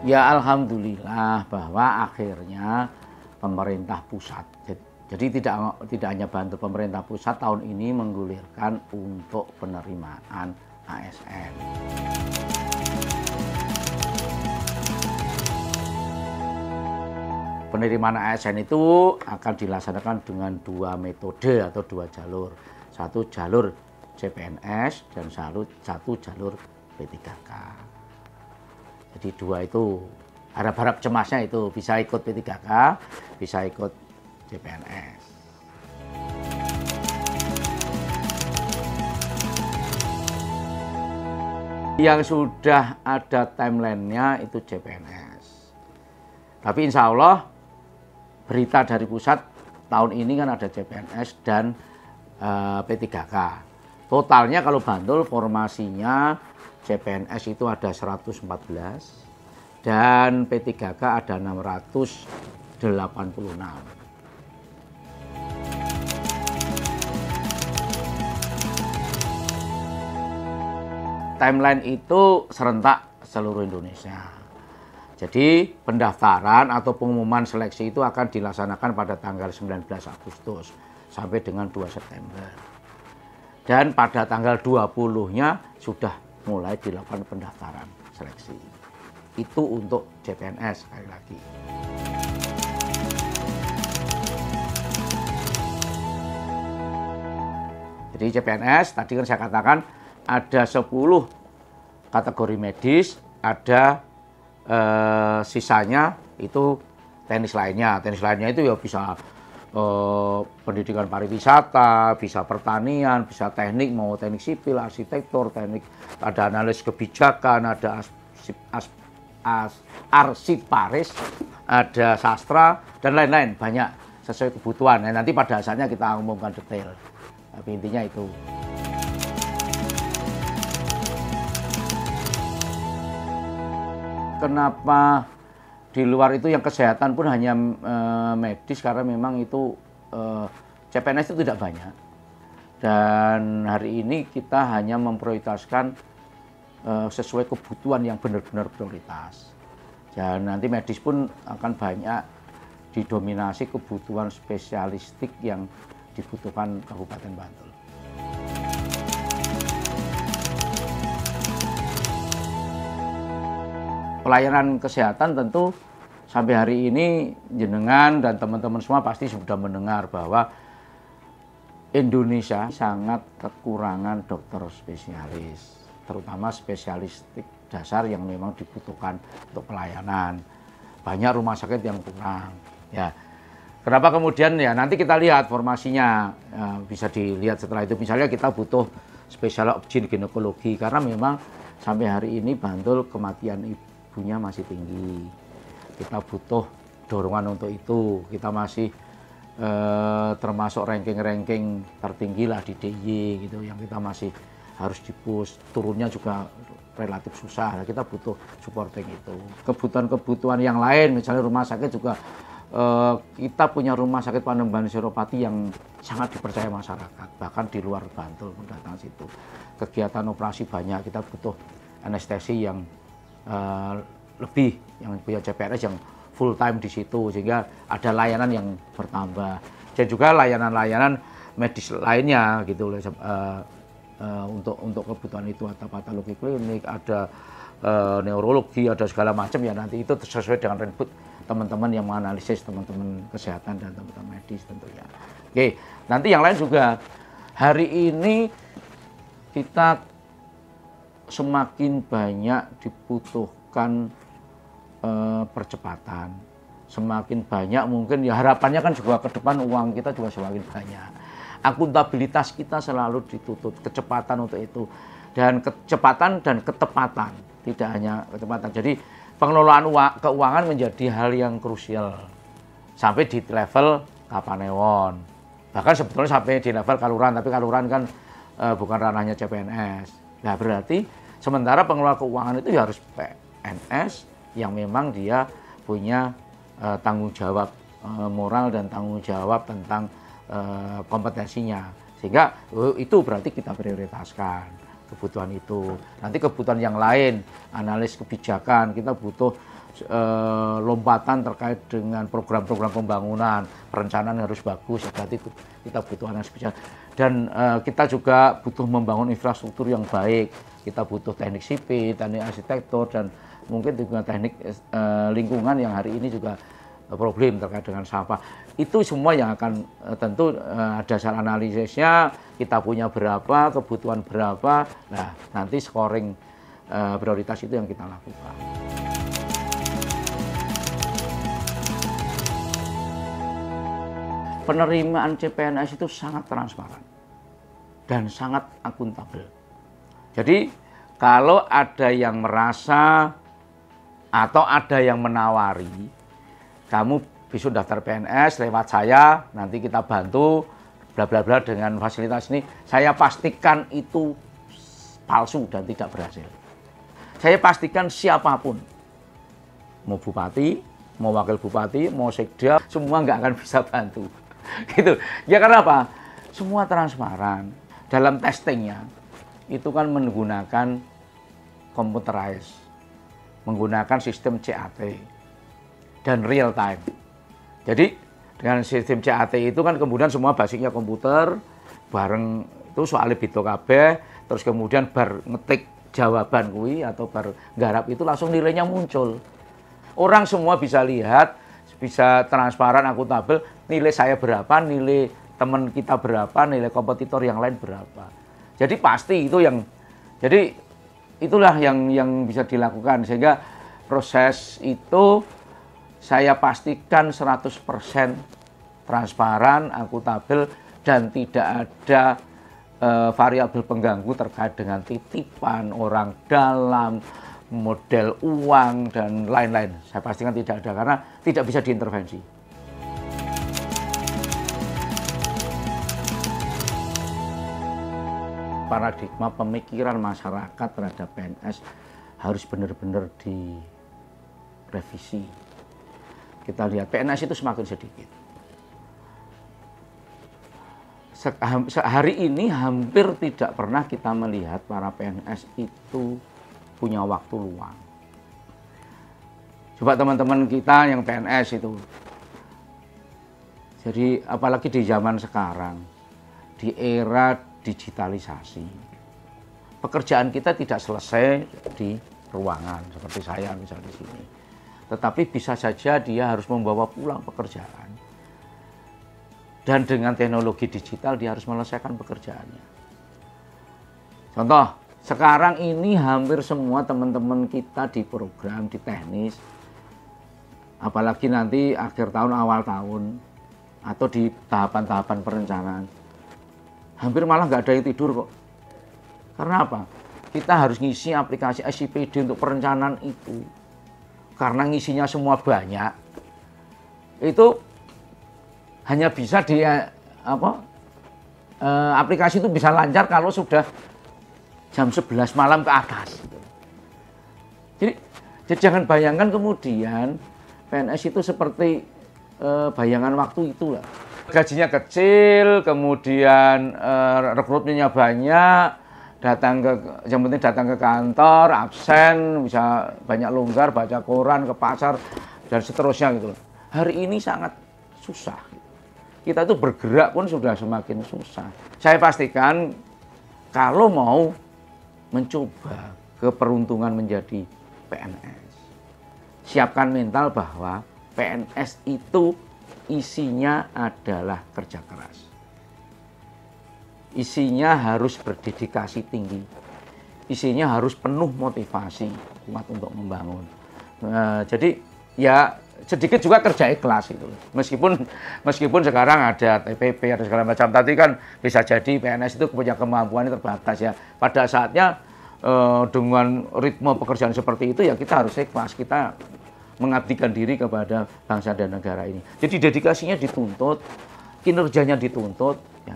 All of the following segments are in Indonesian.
Ya alhamdulillah bahwa akhirnya pemerintah pusat, jadi tidak hanya bantu pemerintah pusat tahun ini menggulirkan untuk penerimaan ASN. Penerimaan ASN itu akan dilaksanakan dengan dua metode atau dua jalur. Satu jalur CPNS dan satu jalur P3K. Jadi dua itu, harap-harap cemasnya itu bisa ikut P3K, bisa ikut CPNS. Yang sudah ada timeline-nya itu CPNS. Tapi insya Allah berita dari pusat tahun ini kan ada CPNS dan P3K. Totalnya kalau Bantul formasinya CPNS itu ada 114 dan P3K ada 686. Timeline itu serentak seluruh Indonesia. Jadi pendaftaran atau pengumuman seleksi itu akan dilaksanakan pada tanggal 19 Agustus sampai dengan 2 September. Dan pada tanggal 20-nya sudah mulai dilakukan pendaftaran seleksi. Itu untuk CPNS sekali lagi. Jadi CPNS tadi kan saya katakan ada 10 kategori medis, ada sisanya itu teknis lainnya. Teknis lainnya itu ya bisa pendidikan pariwisata, bisa pertanian, bisa teknik, mau teknik sipil, arsitektur, teknik, ada analis kebijakan, ada arsiparis, ada sastra, dan lain-lain, banyak sesuai kebutuhan. Nah, nanti pada asalnya kita umumkan detail, tapi intinya itu. Kenapa di luar itu yang kesehatan pun hanya medis, karena memang itu CPNS itu tidak banyak. Dan hari ini kita hanya memprioritaskan sesuai kebutuhan yang benar-benar prioritas. Dan nanti medis pun akan banyak didominasi kebutuhan spesialistik yang dibutuhkan Kabupaten Bantul. Pelayanan kesehatan tentu sampai hari ini jenengan dan teman-teman semua pasti sudah mendengar bahwa Indonesia sangat kekurangan dokter spesialis, terutama spesialistik dasar yang memang dibutuhkan untuk pelayanan. Banyak rumah sakit yang kurang. Ya, kenapa kemudian ya nanti kita lihat formasinya, bisa dilihat setelah itu. Misalnya kita butuh spesialis obgyn ginekologi karena memang sampai hari ini Bantul kematian ibunya masih tinggi. Kita butuh dorongan untuk itu. Kita masih termasuk ranking-ranking tertinggi lah di DIY gitu, yang kita masih harus di-push. Turunnya juga relatif susah. Nah, kita butuh supporting itu. Kebutuhan-kebutuhan yang lain, misalnya rumah sakit juga, kita punya rumah sakit Panembahan Suropati yang sangat dipercaya masyarakat, bahkan di luar Bantul pun datang situ. Kegiatan operasi banyak, kita butuh anestesi yang lebih, yang punya CPNS yang full time di situ, sehingga ada layanan yang bertambah. Dan juga layanan-layanan medis lainnya gitu, untuk kebutuhan itu, ada patologi klinik, ada neurologi, ada segala macam ya, nanti itu sesuai dengan input teman-teman yang menganalisis, teman-teman kesehatan dan teman-teman medis tentunya. Oke, nanti yang lain juga. Hari ini kita semakin banyak dibutuhkan percepatan, semakin banyak mungkin ya harapannya kan juga ke depan uang kita juga semakin banyak, akuntabilitas kita selalu dituntut kecepatan untuk itu, dan kecepatan dan ketepatan, tidak hanya kecepatan. Jadi pengelolaan keuangan menjadi hal yang krusial sampai di level Kapanewon, bahkan sebetulnya sampai di level Kaluran, tapi Kaluran kan bukan ranahnya CPNS. Nah, berarti sementara pengelola keuangan itu harus PNS yang memang dia punya tanggung jawab moral dan tanggung jawab tentang kompetensinya, sehingga itu berarti kita prioritaskan kebutuhan itu. Nanti kebutuhan yang lain, analis kebijakan, kita butuh lompatan terkait dengan program-program pembangunan, perencanaan harus bagus, ya berarti kita butuh anak spesial. Dan kita juga butuh membangun infrastruktur yang baik. Kita butuh teknik sipil, teknik arsitektur, dan mungkin juga teknik lingkungan yang hari ini juga problem terkait dengan sampah. Itu semua yang akan tentu dasar analisisnya, kita punya berapa, kebutuhan berapa, nah nanti scoring prioritas itu yang kita lakukan. Penerimaan CPNS itu sangat transparan dan sangat akuntabel. Jadi kalau ada yang merasa atau ada yang menawari, kamu besok daftar PNS lewat saya, nanti kita bantu bla bla bla dengan fasilitas ini, saya pastikan itu palsu dan tidak berhasil. Saya pastikan siapapun, mau bupati, mau wakil bupati, mau sekda, semua nggak akan bisa bantu. Gitu. Ya karena apa? Semua transparan. Dalam testingnya itu kan menggunakan computerized, menggunakan sistem CAT dan real time. Jadi dengan sistem CAT itu kan kemudian semua basicnya komputer, bareng itu soalnya bito kabeh, terus kemudian bar ngetik jawaban kui atau bar garap itu langsung nilainya muncul. Orang semua bisa lihat, bisa transparan, akuntabel, nilai saya berapa, nilai teman kita berapa, nilai kompetitor yang lain berapa. Jadi pasti itu yang, jadi itulah yang bisa dilakukan, sehingga proses itu saya pastikan 100% transparan, akuntabel, dan tidak ada variabel pengganggu terkait dengan titipan orang dalam, model uang, dan lain-lain. Saya pastikan tidak ada, karena tidak bisa diintervensi. Paradigma pemikiran masyarakat terhadap PNS harus benar-benar direvisi. Kita lihat PNS itu semakin sedikit. Hari ini hampir tidak pernah kita melihat para PNS itu punya waktu luang. Coba teman-teman kita yang PNS itu. Jadi apalagi di zaman sekarang, di era digitalisasi, pekerjaan kita tidak selesai di ruangan seperti saya misalnya di sini. Tetapi bisa saja dia harus membawa pulang pekerjaan. Dan dengan teknologi digital dia harus menyelesaikan pekerjaannya. Contoh, sekarang ini hampir semua teman-teman kita di program, di teknis, apalagi nanti akhir tahun, awal tahun, atau di tahapan-tahapan perencanaan, hampir malah nggak ada yang tidur kok. Karena apa? Kita harus ngisi aplikasi SIPD untuk perencanaan itu. Karena ngisinya semua banyak, itu hanya bisa aplikasi itu bisa lancar kalau sudah jam 11 malam ke atas. Jadi jangan bayangkan kemudian PNS itu seperti bayangan waktu itulah. Gajinya kecil, kemudian rekrutmennya banyak, yang penting datang ke kantor, absen, bisa banyak longgar, baca koran, ke pasar, dan seterusnya gitu. Hari ini sangat susah. Kita itu bergerak pun sudah semakin susah. Saya pastikan kalau mau mencoba keberuntungan menjadi PNS, siapkan mental bahwa PNS itu isinya adalah kerja keras. Isinya harus berdedikasi tinggi. Isinya harus penuh motivasi kuat untuk membangun. Jadi ya sedikit juga kerja ikhlas itu. Meskipun sekarang ada TPP, ada segala macam. Tadi kan bisa jadi PNS itu punya kemampuan terbatas ya. Pada saatnya dengan ritme pekerjaan seperti itu ya kita harus ikhlas. Kita mengabdikan diri kepada bangsa dan negara ini. Jadi dedikasinya dituntut, kinerjanya dituntut, ya.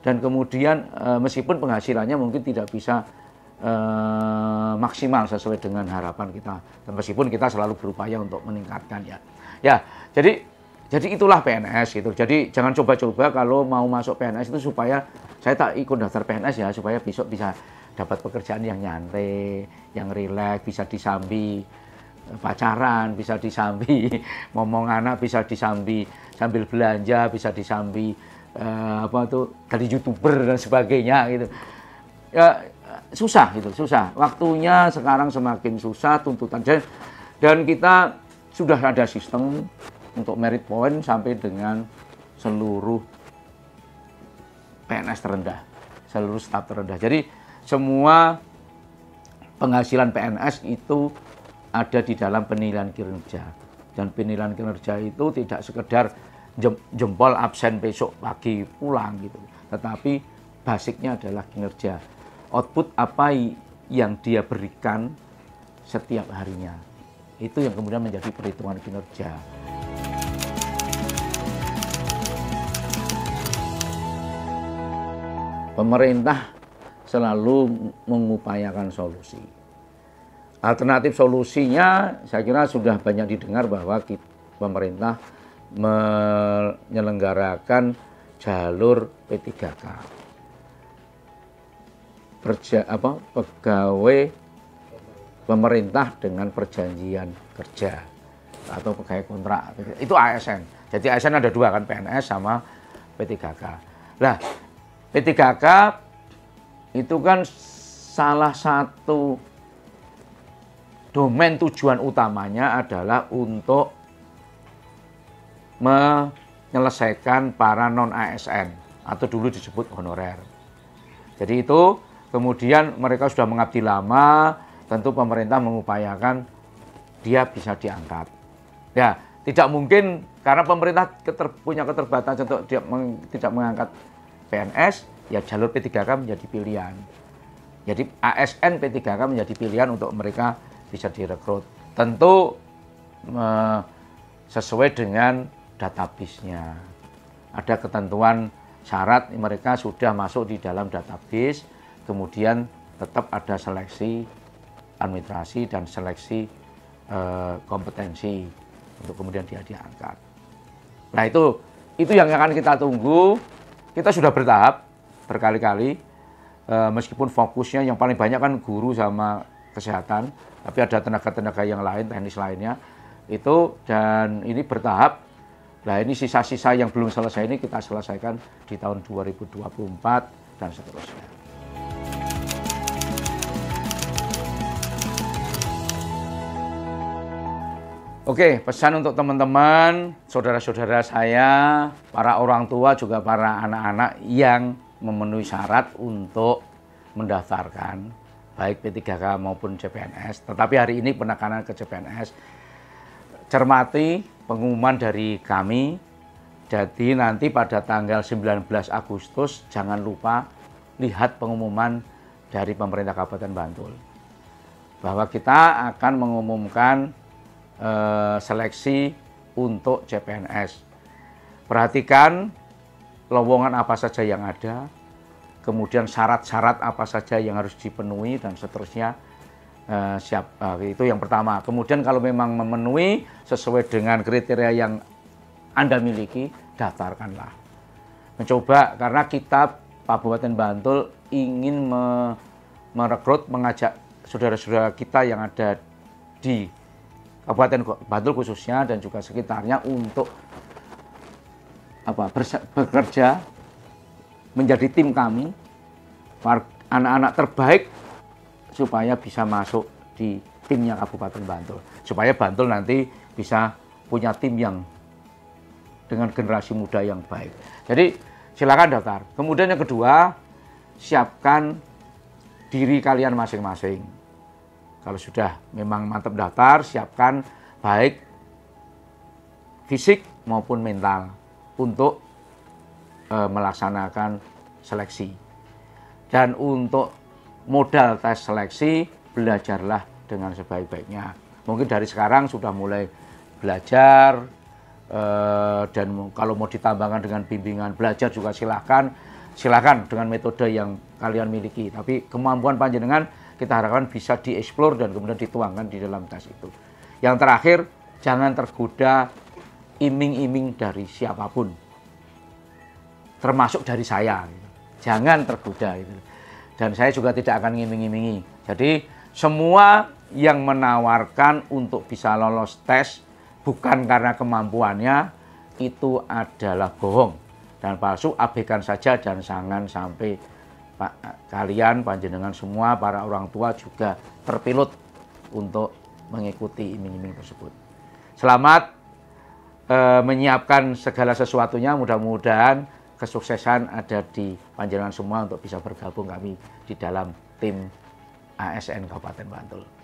Dan kemudian meskipun penghasilannya mungkin tidak bisa maksimal sesuai dengan harapan kita, dan meskipun kita selalu berupaya untuk meningkatkan ya. Ya, jadi itulah PNS gitu. Jadi jangan coba-coba kalau mau masuk PNS itu supaya saya tak ikut daftar PNS ya, supaya besok bisa dapat pekerjaan yang nyantai, yang rileks, bisa disambi. pacaran, bisa disambi ngomong anak, bisa disambi sambil belanja, bisa disambi dari YouTuber dan sebagainya gitu. Ya susah gitu, susah. Waktunya sekarang semakin susah, tuntutan dan kita sudah ada sistem untuk merit point sampai dengan seluruh PNS terendah, seluruh staf terendah. Jadi semua penghasilan PNS itu ada di dalam penilaian kinerja. Dan penilaian kinerja itu tidak sekedar jempol absen besok pagi pulang gitu. Tetapi basicnya adalah kinerja. Output apa yang dia berikan setiap harinya. Itu yang kemudian menjadi perhitungan kinerja. Pemerintah selalu mengupayakan solusi. Alternatif solusinya saya kira sudah banyak didengar bahwa pemerintah menyelenggarakan jalur P3K. Pegawai pemerintah dengan perjanjian kerja atau pegawai kontrak. Itu ASN. Jadi ASN ada dua kan, PNS sama P3K. Nah, P3K itu kan salah satu domain tujuan utamanya adalah untuk menyelesaikan para non-ASN atau dulu disebut honorer. Jadi itu kemudian mereka sudah mengabdi lama, tentu pemerintah mengupayakan dia bisa diangkat. Ya, tidak mungkin karena pemerintah punya keterbatasan untuk tidak mengangkat PNS, ya jalur P3K menjadi pilihan. Jadi ASN P3K menjadi pilihan untuk mereka bisa direkrut. Tentu sesuai dengan database-nya. Ada ketentuan syarat mereka sudah masuk di dalam database, kemudian tetap ada seleksi administrasi dan seleksi kompetensi untuk kemudian dia diangkat. Nah itu yang akan kita tunggu. Kita sudah bertahap berkali-kali, meskipun fokusnya yang paling banyak kan guru sama kesehatan, tapi ada tenaga-tenaga yang lain, teknis lainnya itu, dan ini bertahap. Nah ini sisa-sisa yang belum selesai ini kita selesaikan di tahun 2024 dan seterusnya. Oke, pesan untuk teman-teman, saudara-saudara saya, para orang tua juga para anak-anak yang memenuhi syarat untuk mendaftarkan baik P3K maupun CPNS. Tetapi hari ini penekanan ke CPNS, cermati pengumuman dari kami. Jadi nanti pada tanggal 19 Agustus jangan lupa lihat pengumuman dari pemerintah Kabupaten Bantul bahwa kita akan mengumumkan seleksi untuk CPNS. Perhatikan lowongan apa saja yang ada, kemudian syarat-syarat apa saja yang harus dipenuhi dan seterusnya. Itu yang pertama. Kemudian kalau memang memenuhi sesuai dengan kriteria yang Anda miliki, daftarkanlah. Mencoba, karena kita Kabupaten Bantul ingin merekrut, mengajak saudara-saudara kita yang ada di Kabupaten Bantul khususnya dan juga sekitarnya untuk bekerja menjadi tim kami, anak-anak terbaik supaya bisa masuk di timnya Kabupaten Bantul, supaya Bantul nanti bisa punya tim yang dengan generasi muda yang baik. Jadi silakan daftar. Kemudian yang kedua, siapkan diri kalian masing-masing. Kalau sudah memang mantap daftar, siapkan baik fisik maupun mental untuk melaksanakan seleksi. Dan untuk modal tes seleksi, belajarlah dengan sebaik-baiknya. Mungkin dari sekarang sudah mulai belajar, dan kalau mau ditambahkan dengan bimbingan belajar juga silakan dengan metode yang kalian miliki. Tapi kemampuan panjenengan kita harapkan bisa dieksplor dan kemudian dituangkan di dalam tes itu. Yang terakhir, jangan tergoda iming-iming dari siapapun, termasuk dari saya. Jangan tergoda itu. Dan saya juga tidak akan ngiming-imingi. Jadi semua yang menawarkan untuk bisa lolos tes bukan karena kemampuannya, itu adalah bohong dan palsu. Abaikan saja dan jangan sampai kalian, panjenengan semua, para orang tua juga terpilut untuk mengikuti iming-iming tersebut. Selamat menyiapkan segala sesuatunya, mudah-mudahan kesuksesan ada di panjenengan semua untuk bisa bergabung kami di dalam tim ASN Kabupaten Bantul.